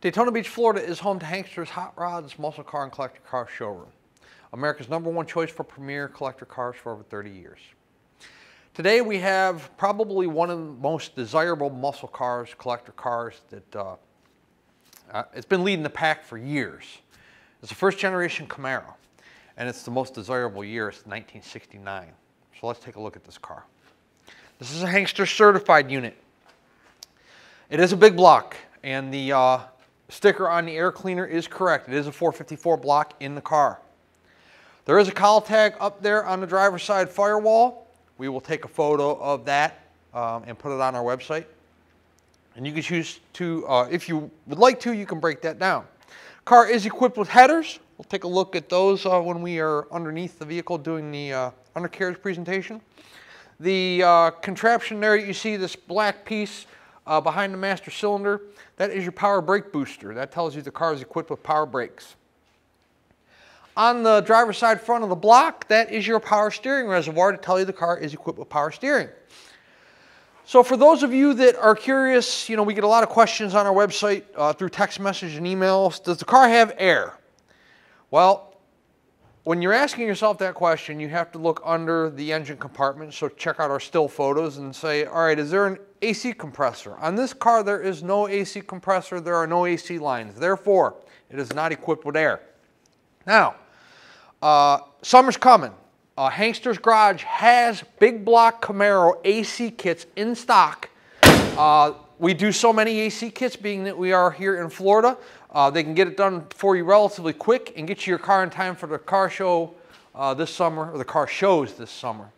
Daytona Beach, Florida is home to Hanksters Hot Rods, Muscle Car, and Collector Car Showroom. America's #1 choice for premier collector cars for over 30 years. Today we have probably one of the most desirable muscle cars, collector cars that it's been leading the pack for years. It's a first generation Camaro, and it's the most desirable year. It's 1969. So let's take a look at this car. This is a Hanksters certified unit. It is a big block, and the sticker on the air cleaner is correct. It is a 454 block in the car. There is a call tag up there on the driver's side firewall. We will take a photo of that and put it on our website. And you can choose to, if you would like to, you can break that down. Car is equipped with headers. We'll take a look at those when we are underneath the vehicle doing the undercarriage presentation. The contraption there, you see this black piece behind the master cylinder. That is your power brake booster. That tells you the car is equipped with power brakes. On the driver's side front of the block, that is your power steering reservoir to tell you the car is equipped with power steering. So for those of you that are curious, you know, we get a lot of questions on our website through text message and emails. Does the car have air? Well, when you're asking yourself that question, you have to look under the engine compartment. So check out our still photos and say, all right, is there an AC compressor? On this car, there is no AC compressor. There are no AC lines. Therefore, it is not equipped with air. Now, summer's coming. Hanksters Garage has big block Camaro AC kits in stock. We do so many AC kits, being that we are here in Florida. They can get it done for you relatively quick and get you your car in time for the car show this summer, or the car shows this summer.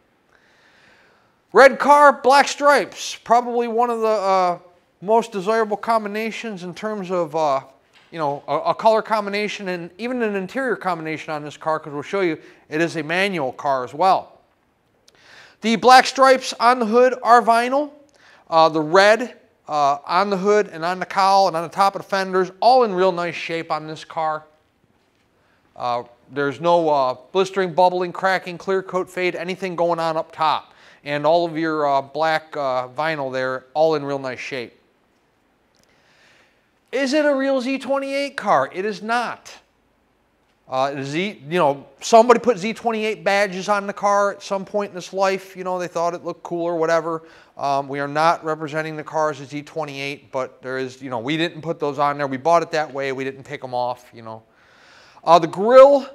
Red car, black stripes. Probably one of the most desirable combinations in terms of you know, a color combination and even an interior combination on this car, because we'll show you it is a manual car as well. The black stripes on the hood are vinyl. The red on the hood and on the cowl and on the top of the fenders, all in real nice shape on this car. There's no blistering, bubbling, cracking, clear coat, fade, anything going on up top. And all of your black vinyl there, all in real nice shape. Is it a real Z28 car? It is not. You know, somebody put Z28 badges on the car at some point in its life. You know, they thought it looked cool or whatever. We are not representing the car as a Z28, but there is, you know, we didn't put those on there. We bought it that way. We didn't take them off, you know. The grille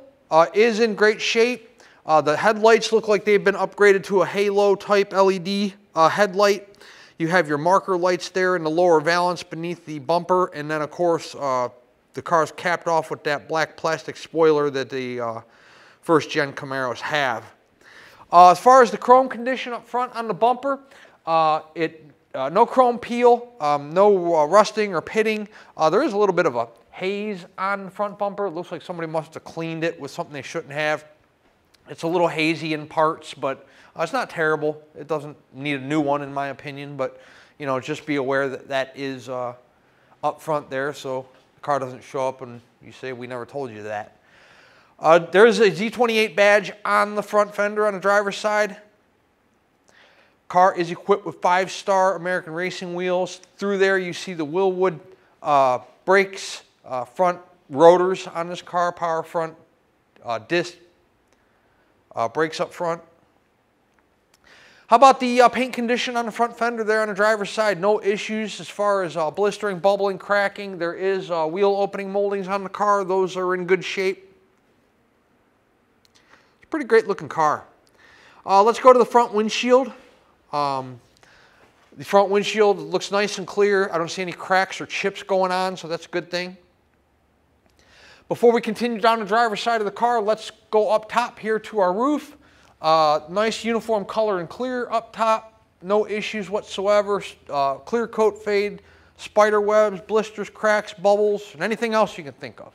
is in great shape. The headlights look like they've been upgraded to a halo type LED headlight. You have your marker lights there in the lower valance beneath the bumper, and then of course the car's capped off with that black plastic spoiler that the first gen Camaros have. As far as the chrome condition up front on the bumper, no chrome peel, no rusting or pitting. There is a little bit of a haze on the front bumper. It looks like somebody must have cleaned it with something they shouldn't have. It's a little hazy in parts, but it's not terrible. It doesn't need a new one in my opinion, but you know, just be aware that that is up front there, so the car doesn't show up and you say we never told you that. There is a Z28 badge on the front fender on the driver's side. Car is equipped with 5-star American racing wheels. Through there you see the Willwood brakes, front rotors on this car, power front disc brakes up front. How about the paint condition on the front fender there on the driver's side? No issues as far as blistering, bubbling, cracking. There is wheel opening moldings on the car. Those are in good shape. It's a pretty great looking car. Let's go to the front windshield. The front windshield looks nice and clear. I don't see any cracks or chips going on, so that's a good thing. Before we continue down the driver's side of the car, let's go up top here to our roof. Nice uniform color and clear up top. No issues whatsoever. Clear coat fade, spider webs, blisters, cracks, bubbles, and anything else you can think of.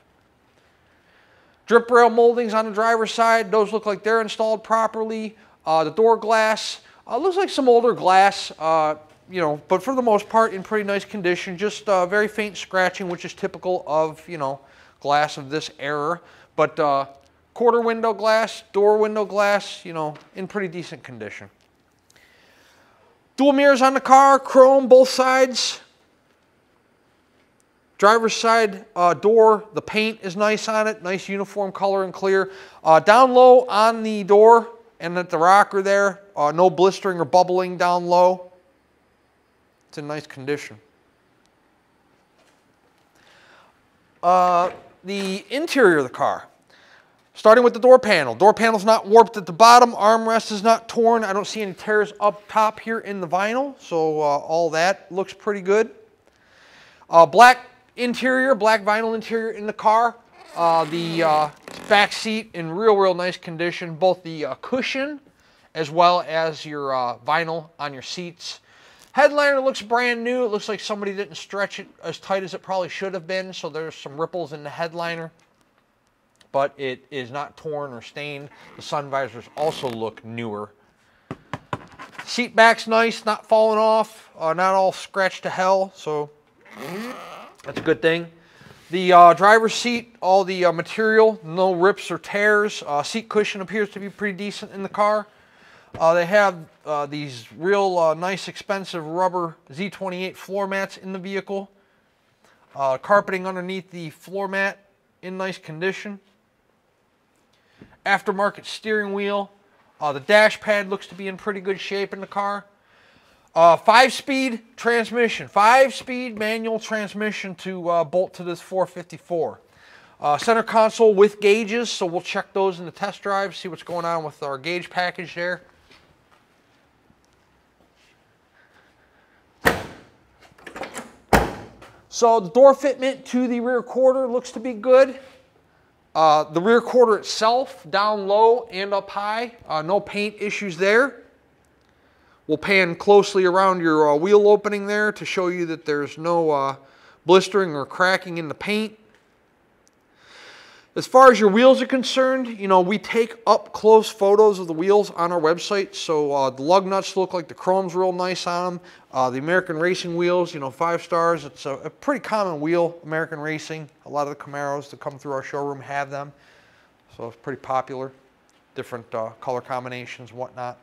Drip rail moldings on the driver's side. Those look like they're installed properly. The door glass looks like some older glass, you know, but for the most part in pretty nice condition. Just very faint scratching, which is typical of, you know, glass of this era. But quarter window glass, door window glass, you know, in pretty decent condition. Dual mirrors on the car, chrome both sides. Driver's side door, the paint is nice on it, nice uniform color and clear. Down low on the door and at the rocker there, no blistering or bubbling down low. It's in nice condition. The interior of the car, starting with the door panel. Door panel's not warped at the bottom, armrest is not torn. I don't see any tears up top here in the vinyl, so all that looks pretty good. Black interior, black vinyl interior in the car. The back seat in real nice condition. Both the cushion as well as your vinyl on your seats. Headliner looks brand new. It looks like somebody didn't stretch it as tight as it probably should have been, so there's some ripples in the headliner. But it is not torn or stained. The sun visors also look newer. Seat back's nice, not falling off, not all scratched to hell, so that's a good thing. The driver's seat, all the material, no rips or tears. Seat cushion appears to be pretty decent in the car. They have these real nice expensive rubber Z28 floor mats in the vehicle. Carpeting underneath the floor mat in nice condition. Aftermarket steering wheel. The dash pad looks to be in pretty good shape in the car. 5-speed transmission, 5-speed manual transmission to bolt to this 454. Center console with gauges, so we'll check those in the test drive, see what's going on with our gauge package there. So the door fitment to the rear quarter looks to be good. The rear quarter itself, down low and up high, no paint issues there. We'll pan closely around your wheel opening there to show you that there's no blistering or cracking in the paint. As far as your wheels are concerned, you know, we take up close photos of the wheels on our website. So the lug nuts look like the chrome's real nice on them. The American Racing wheels, you know, 5 stars. It's a pretty common wheel, American Racing. A lot of the Camaros that come through our showroom have them. So it's pretty popular. Different color combinations and whatnot.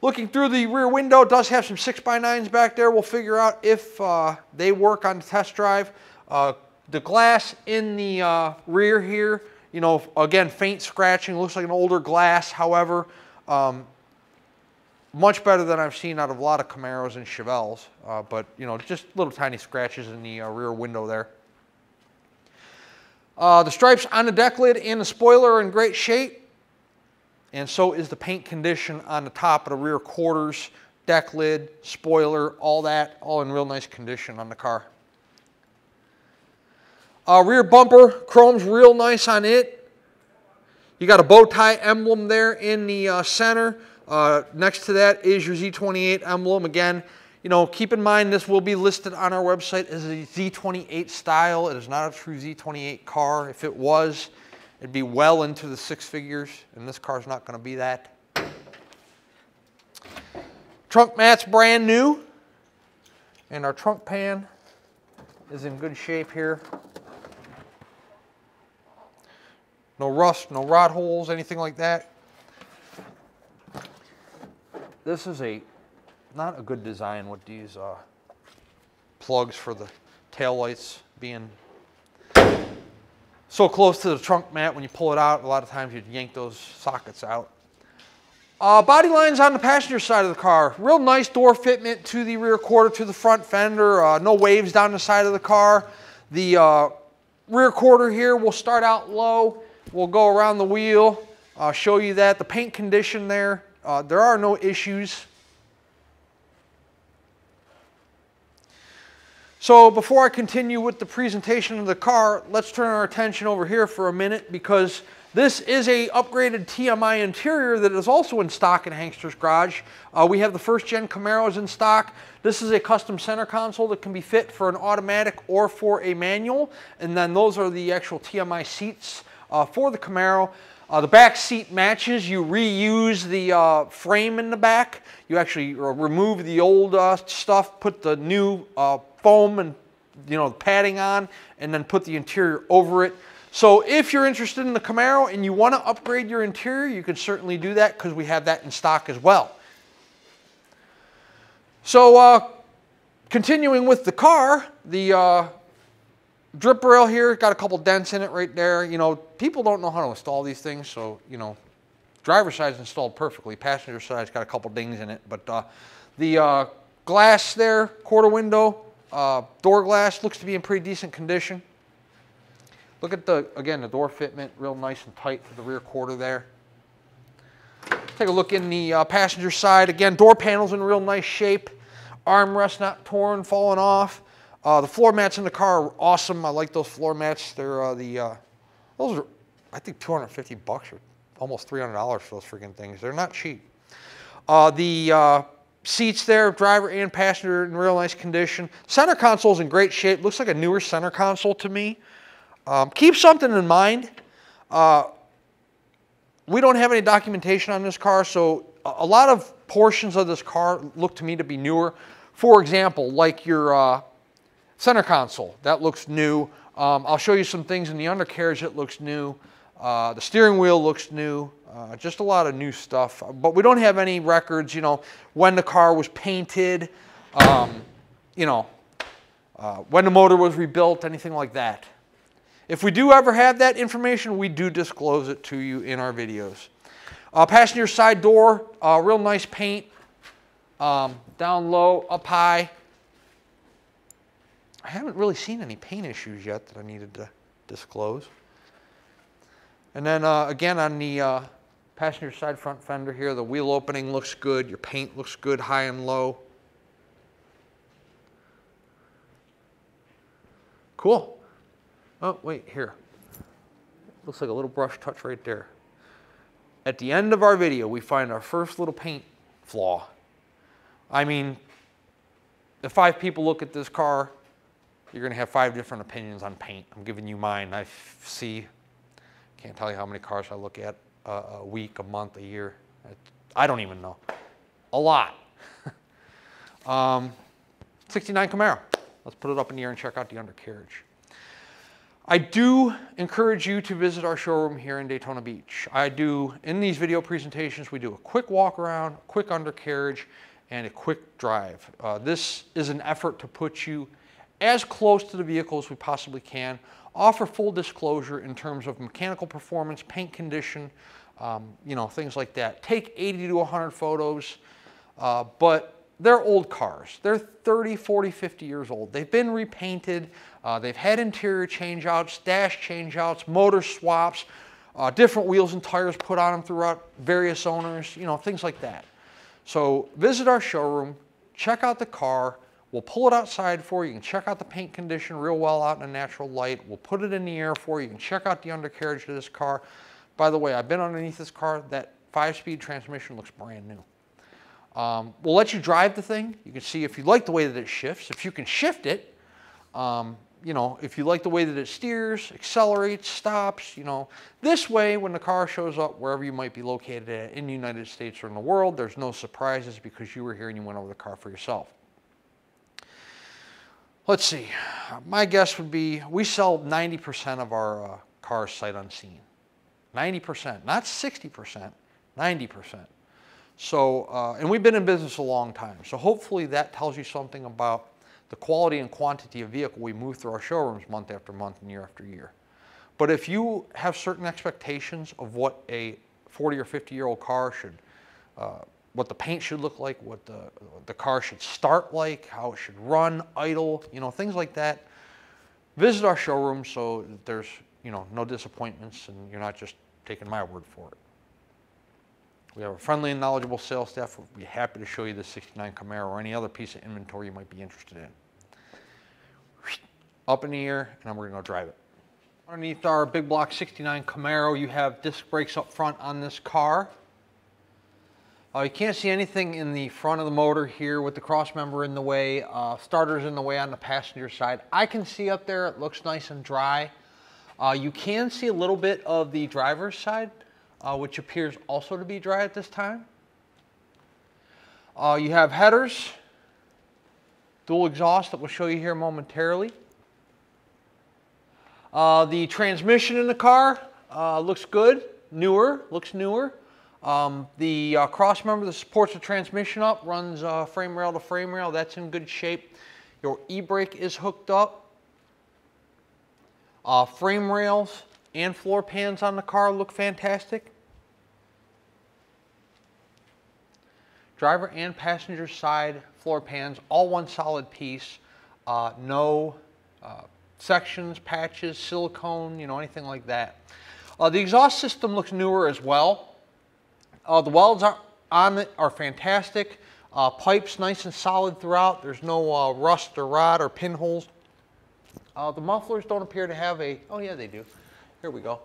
Looking through the rear window, it does have some 6x9s back there. We'll figure out if they work on the test drive. The glass in the rear here, you know, again, faint scratching. Looks like an older glass. However, much better than I've seen out of a lot of Camaros and Chevelles. But, you know, just little tiny scratches in the rear window there. The stripes on the deck lid and the spoiler are in great shape. And so is the paint condition on the top of the rear quarters, deck lid, spoiler, all that, all in real nice condition on the car. Rear bumper, chrome's real nice on it. You got a bow tie emblem there in the center. Next to that is your Z28 emblem. Again, you know, keep in mind this will be listed on our website as a Z28 style. It is not a true Z28 car. If it was, it'd be well into the 6 figures, and this car's not going to be that. Trunk mat's brand new, and our trunk pan is in good shape here. No rust, no rot holes, anything like that. This is not a good design with these plugs for the taillights being so close to the trunk mat. When you pull it out, a lot of times you'd yank those sockets out. Body lines on the passenger side of the car. Real nice door fitment to the rear quarter, to the front fender. No waves down the side of the car. The rear quarter here will start out low. We'll go around the wheel. I'll show you that. The paint condition there, there are no issues. So before I continue with the presentation of the car, let's turn our attention over here for a minute, because this is a upgraded TMI interior that is also in stock in Hanksters Garage. We have the first gen Camaros in stock. This is a custom center console that can be fit for an automatic or for a manual. And then those are the actual TMI seats for the Camaro. The back seat matches. You reuse the frame in the back. You actually remove the old stuff, put the new foam and, you know, padding on, and then put the interior over it. So if you're interested in the Camaro and you want to upgrade your interior, you can certainly do that, because we have that in stock as well. So continuing with the car, the Drip rail here, got a couple dents in it right there. You know, people don't know how to install these things, so, you know, driver's side's installed perfectly. Passenger side's got a couple dings in it, but the glass there, quarter window, door glass looks to be in pretty decent condition. Look at again, the door fitment, real nice and tight for the rear quarter there. Take a look in the passenger side. Again, door panels in real nice shape. Armrest not torn, falling off. The floor mats in the car are awesome. I like those floor mats. They're those are, I think, $250 or almost $300 for those freaking things. They're not cheap. The seats there, driver and passenger, in real nice condition. Center console's in great shape. Looks like a newer center console to me. Keep something in mind. We don't have any documentation on this car, so a lot of portions of this car look to me to be newer. For example, like your center console, that looks new. I'll show you some things in the undercarriage that looks new. The steering wheel looks new. Just a lot of new stuff. But we don't have any records, you know, when the car was painted, you know, when the motor was rebuilt, anything like that. If we do ever have that information, we do disclose it to you in our videos. Passenger side door, real nice paint. Down low, up high. I haven't really seen any paint issues yet that I needed to disclose. And then again on the passenger side front fender here, the wheel opening looks good. Your paint looks good, high and low. Cool. Oh, wait, here. Looks like a little brush touch right there. At the end of our video, we find our first little paint flaw. I mean, if 5 people look at this car, you're going to have 5 different opinions on paint. I'm giving you mine. I see, can't tell you how many cars I look at a week, a month, a year. I don't even know. A lot. 69 Camaro. Let's put it up in the air and check out the undercarriage. I do encourage you to visit our showroom here in Daytona Beach. In these video presentations, we do a quick walk around, quick undercarriage, and a quick drive. This is an effort to put you as close to the vehicle as we possibly can, offer full disclosure in terms of mechanical performance, paint condition, you know, things like that. Take 80 to 100 photos, but they're old cars. They're 30, 40, 50 years old. They've been repainted. They've had interior changeouts, dash changeouts, motor swaps, different wheels and tires put on them throughout various owners, you know, things like that. So visit our showroom, check out the car. We'll pull it outside for you. You can check out the paint condition real well out in a natural light. We'll put it in the air for you. You can check out the undercarriage of this car. By the way, I've been underneath this car. That 5-speed transmission looks brand new. We'll let you drive the thing. You can see if you like the way that it shifts, if you can shift it, you know, if you like the way that it steers, accelerates, stops, you know. This way, when the car shows up wherever you might be located at in the United States or in the world, there's no surprises because you were here and you went over the car for yourself. Let's see. My guess would be we sell 90% of our cars sight unseen. 90%, not 60%, 90%. So, and we've been in business a long time. So hopefully that tells you something about the quality and quantity of vehicle we move through our showrooms month after month and year after year. But if you have certain expectations of what a 40 or 50-year-old car should, what the paint should look like, what the car should start like, how it should run, idle, you know, things like that, visit our showroom so that there's, you know, no disappointments and you're not just taking my word for it. We have a friendly and knowledgeable sales staff. We'll be happy to show you the 69 Camaro or any other piece of inventory you might be interested in. Up in the air, and then we're going to go drive it. Underneath our big block 69 Camaro, you have disc brakes up front on this car. You can't see anything in the front of the motor here with the cross member in the way. Starter's in the way on the passenger side. I can see up there, it looks nice and dry. You can see a little bit of the driver's side, which appears also to be dry at this time. You have headers, dual exhaust that we'll show you here momentarily. The transmission in the car looks good, looks newer. The cross member that supports the transmission up runs frame rail to frame rail. That's in good shape. Your e-brake is hooked up. Frame rails and floor pans on the car look fantastic. Driver and passenger side floor pans, all one solid piece. No sections, patches, silicone, you know, anything like that. The exhaust system looks newer as well. The welds on it are fantastic. Pipes nice and solid throughout. There's no rust or rot or pinholes. The mufflers don't appear to have a, oh yeah, they do. Here we go.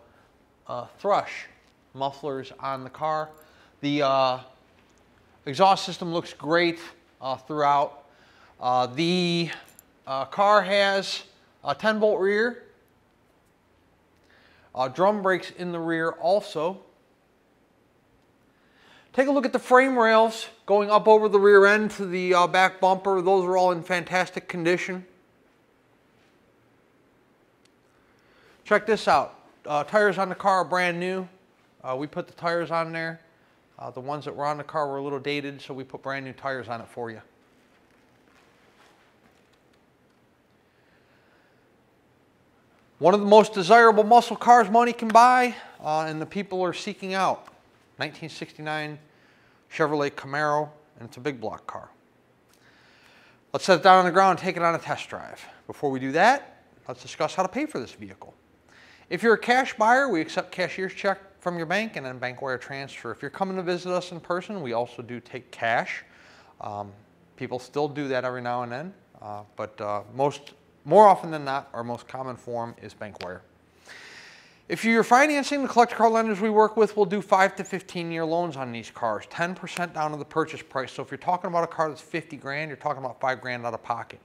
Thrush mufflers on the car. The exhaust system looks great throughout. The car has a 10-bolt rear. Drum brakes in the rear also. Take a look at the frame rails going up over the rear end to the back bumper. Those are all in fantastic condition. Check this out. Tires on the car are brand new. We put the tires on there. The ones that were on the car were a little dated, so we put brand new tires on it for you. One of the most desirable muscle cars money can buy, and the people are seeking out. 1969 Chevrolet Camaro, and it's a big block car. Let's set it down on the ground and take it on a test drive. Before we do that, let's discuss how to pay for this vehicle. If you're a cash buyer, we accept cashier's check from your bank and then bank wire transfer. If you're coming to visit us in person, we also do take cash. People still do that every now and then, but more often than not, our most common form is bank wire. If you're financing, the collector car lenders we work with will do 5 to 15-year loans on these cars, 10% down to the purchase price. So if you're talking about a car that's 50 grand, you're talking about 5 grand out of pocket.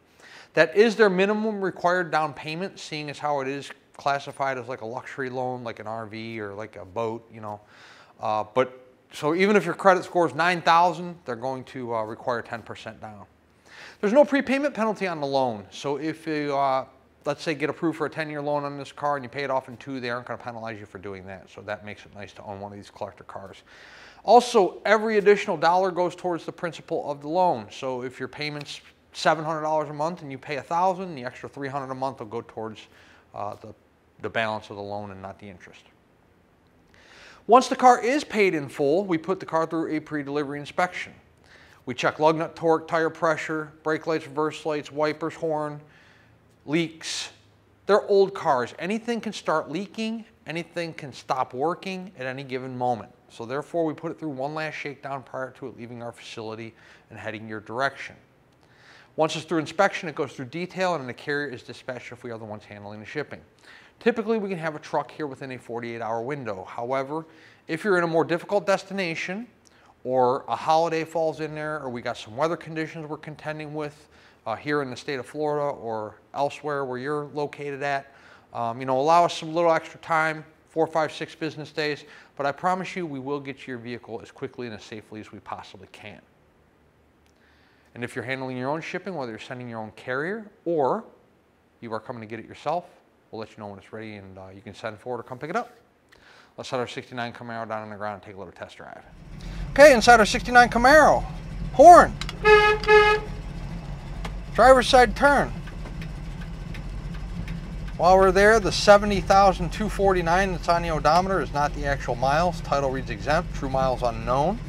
That is their minimum required down payment, seeing as how it is classified as like a luxury loan, like an RV or like a boat, you know. So even if your credit score is 9,000, they're going to require 10% down. There's no prepayment penalty on the loan. So if you, let's say, get approved for a 10-year loan on this car and you pay it off in 2, they aren't going to penalize you for doing that. So that makes it nice to own one of these collector cars. Also, every additional dollar goes towards the principal of the loan. So if your payment's $700 a month and you pay $1,000, the extra $300 a month will go towards the balance of the loan and not the interest. Once the car is paid in full, we put the car through a pre-delivery inspection. We check lug nut torque, tire pressure, brake lights, reverse lights, wipers, horn, leaks. They're old cars. Anything can start leaking, anything can stop working at any given moment. So therefore, we put it through one last shakedown prior to it leaving our facility and heading your direction. Once it's through inspection, it goes through detail and the carrier is dispatched if we are the ones handling the shipping. Typically, we can have a truck here within a 48-hour window. However, if you're in a more difficult destination or a holiday falls in there or we got some weather conditions we're contending with here in the state of Florida or elsewhere where you're located at, you know, allow us some little extra time, 4, 5, 6 business days, but I promise you we will get you your vehicle as quickly and as safely as we possibly can. And if you're handling your own shipping, whether you're sending your own carrier or you are coming to get it yourself, we'll let you know when it's ready and you can send for it or come pick it up. Let's set our 69 Camaro down on the ground and take a little test drive. Okay, inside our 69 Camaro, horn, driver's side turn. While we're there, the 70,249 that's on the odometer is not the actual miles. Title reads exempt, true miles unknown.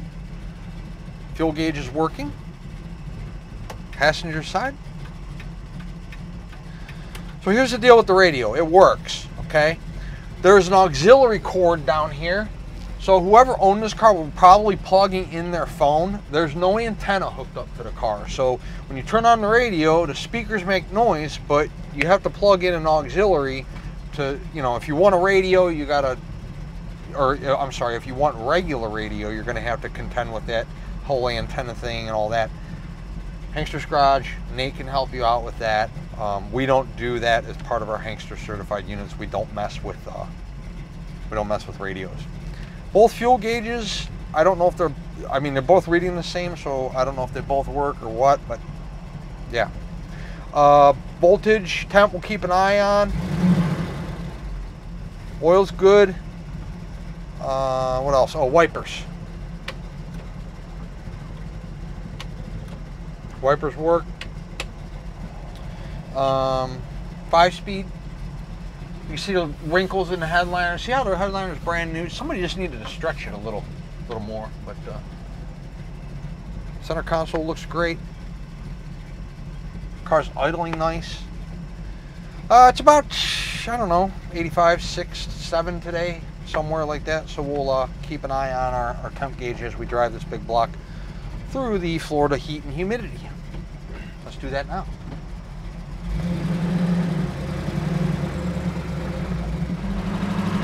Fuel gauge is working. Passenger side. So here's the deal with the radio. It works, okay? There's an auxiliary cord down here. So whoever owned this car will probably plugging in their phone. There's no antenna hooked up to the car. So when you turn on the radio, the speakers make noise, but you have to plug in an auxiliary to, you know, if you want a radio, you gotta, or I'm sorry, if you want regular radio, you're gonna have to contend with that whole antenna thing and all that. Hanksters Garage, Nate can help you out with that. We don't do that as part of our Hankster certified units. We don't mess with radios. Both fuel gauges, I don't know if they're, I mean, they're both reading the same, so I don't know if they both work or what, but yeah. Voltage, temp we'll keep an eye on. Oil's good. What else? Oh, wipers. Wipers work. 5-speed. You see the wrinkles in the headliner. See how the headliner is brand new? Somebody just needed to stretch it a little more. But center console looks great. Car's idling nice. It's about, I don't know, 85, 6, 7 today, somewhere like that. So we'll keep an eye on our temp gauge as we drive this big block through the Florida heat and humidity. Let's do that now.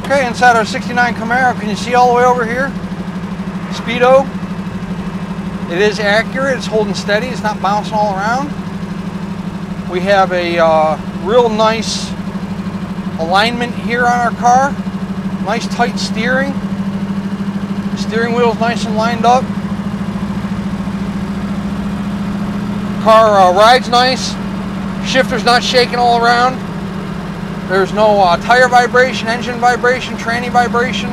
Okay, inside our 69 Camaro, can you see all the way over here? Speedo. It is accurate, it's holding steady, it's not bouncing all around. We have a real nice alignment here on our car. Nice tight steering. Steering wheel's nice and lined up. Car rides nice. Shifter's not shaking all around. There's no tire vibration, engine vibration, tranny vibration.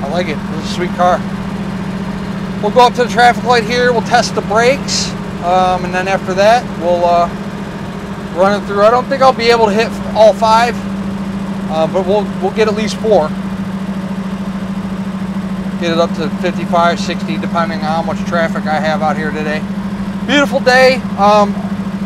I like it. This is a sweet car. We'll go up to the traffic light here. We'll test the brakes, and then after that, we'll run it through. I don't think I'll be able to hit all 5, but we'll get at least 4. Get it up to 55, 60, depending on how much traffic I have out here today. Beautiful day.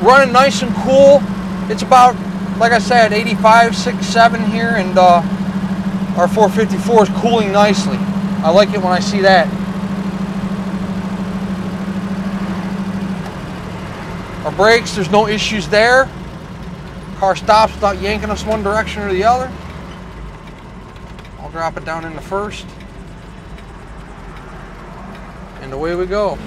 Running nice and cool. It's about, like I said, 85, 6, 7 here, and our 454 is cooling nicely. I like it when I see that. Our brakes, there's no issues there. Car stops without yanking us one direction or the other. I'll drop it down into first. And away we go.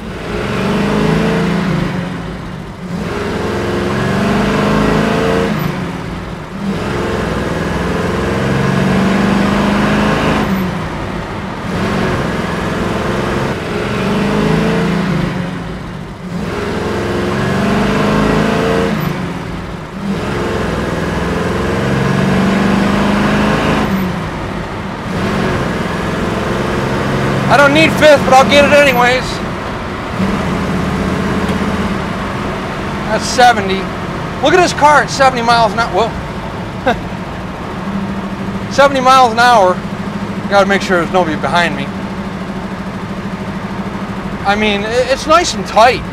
I don't need 5th, but I'll get it anyways. That's 70. Look at this car at 70 miles an hour. Whoa. 70 miles an hour. Gotta make sure there's nobody behind me. I mean, it's nice and tight.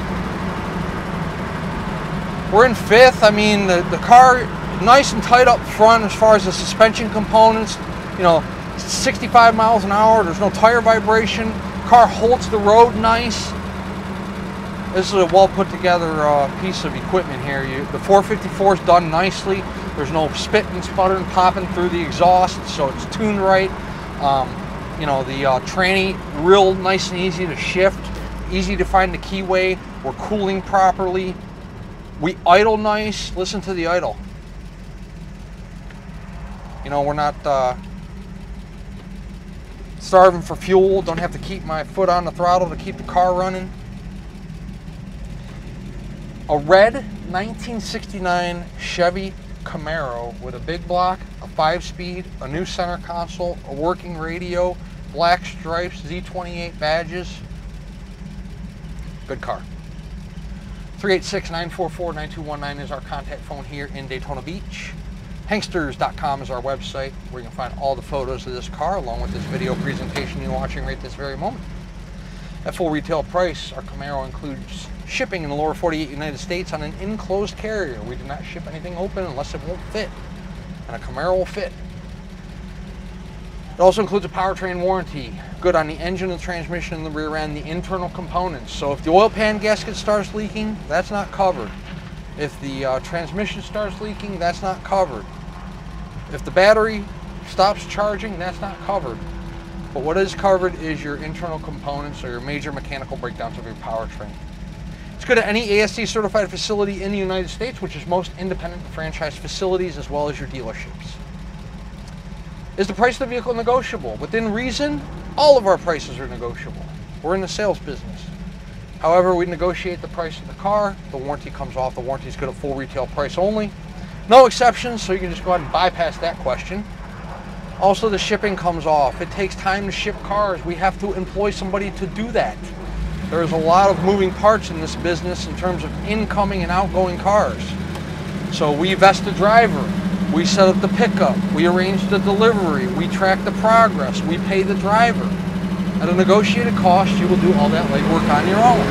We're in 5th. I mean, the car nice and tight up front as far as the suspension components. You know, 65 miles an hour, there's no tire vibration, car holds the road nice. This is a well put together piece of equipment here. The 454 is done nicely. There's no spitting, sputtering, popping through the exhaust, so it's tuned right. You know, the tranny, real nice and easy to shift, easy to find the keyway. We're cooling properly. We idle nice. Listen to the idle. You know, we're not starving for fuel, don't have to keep my foot on the throttle to keep the car running. A red 1969 Chevy Camaro with a big block, a 5-speed, a new center console, a working radio, black stripes, Z28 badges. Good car. 386-944-9219 is our contact phone here in Daytona Beach. Hanksters.com is our website where you can find all the photos of this car along with this video presentation you're watching right this very moment. At full retail price, our Camaro includes shipping in the lower 48 United States on an enclosed carrier. We do not ship anything open unless it won't fit, and a Camaro will fit. It also includes a powertrain warranty, good on the engine, the transmission, and the rear end, the internal components. So if the oil pan gasket starts leaking, that's not covered. If the transmission starts leaking, that's not covered. If the battery stops charging, that's not covered. But what is covered is your internal components or your major mechanical breakdowns of your powertrain. It's good at any ASC certified facility in the United States, which is most independent and franchise facilities, as well as your dealerships. Is the price of the vehicle negotiable? Within reason, all of our prices are negotiable. We're in the sales business. However, we negotiate the price of the car. The warranty comes off. The warranty is good at full retail price only. No exceptions, so you can just go ahead and bypass that question. Also, the shipping comes off. It takes time to ship cars. We have to employ somebody to do that. There's a lot of moving parts in this business in terms of incoming and outgoing cars. So we vest the driver, we set up the pickup, we arrange the delivery, we track the progress, we pay the driver. At a negotiated cost, you will do all that legwork on your own.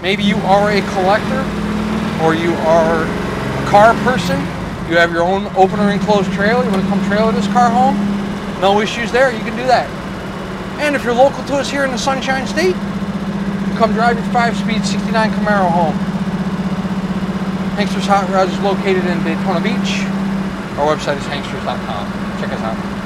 Maybe you are a collector, or you are a car person, you have your own open or enclosed trailer, you want to come trailer this car home, no issues there, you can do that. And if you're local to us here in the Sunshine State, come drive your 5-speed 69 Camaro home. Hanksters Hot Rods is located in Daytona Beach. Our website is hanksters.com. Check us out.